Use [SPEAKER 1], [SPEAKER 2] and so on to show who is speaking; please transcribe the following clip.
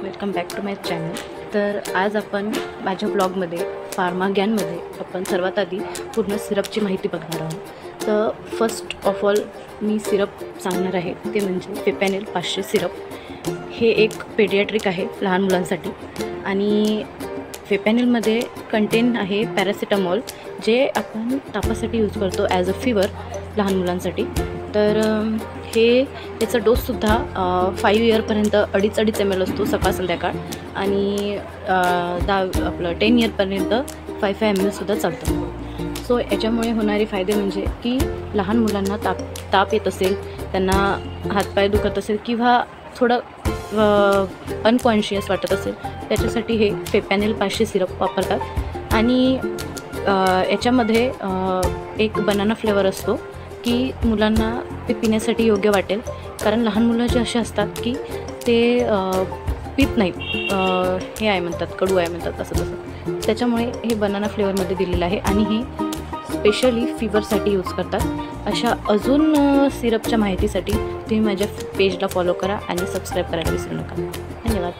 [SPEAKER 1] Welcome back to my channel. तर आज आपण माझ्या ब्लॉगमध्ये फार्माग्यानमध्ये आपण सर्वात आधी पूर्ण सिरपची माहिती बघणार आहोत। तर first of all me syrup सांगणार आहे ते म्हणजे फेपॅनिल 500 सिरप। हे एक पेडियाट्रिक आहे लहान मुलांसाठी आणि फेपॅनिलमध्ये कंटेन आहे पॅरासिटामॉल, जे आपण तापासाठी यूज करतो ॲज अ फीवर लहान मुलांसाठी। तर हे त्याचा डोससुद्धा 5 इयरपर्यंत 2.5 ml असतो सकाळ संध्याकाळ, आणि आपलं 10 इयरपर्यंत 5 ml चालतं। सो याच्यामुळे होणारे फायदे म्हणजे की लहान मुलांना ताप येत असेल, त्यांना हातपाय दुखत असेल किंवा थोडं अनकॉन्शियस वाटत असेल, त्याच्यासाठी हे फेपॅनिल 500 सिरप वापरतात। आणि याच्यामध्ये एक बनाना फ्लेवर असतो की मुलांना ते पिण्यासाठी योग्य वाटेल, कारण लहान मुलं जे असे असतात की ते पित नाहीत, हे आहे म्हणतात, कडू आहे म्हणतात, असं तसं। त्याच्यामुळे हे बनाना फ्लेवरमध्ये दिलेलं आहे आणि हे स्पेशली फीवरसाठी यूज करतात। अशा अजून सिरपच्या माहितीसाठी तुम्ही माझ्या पेजला फॉलो करा आणि सबस्क्राईब करायला विसरू नका। धन्यवाद।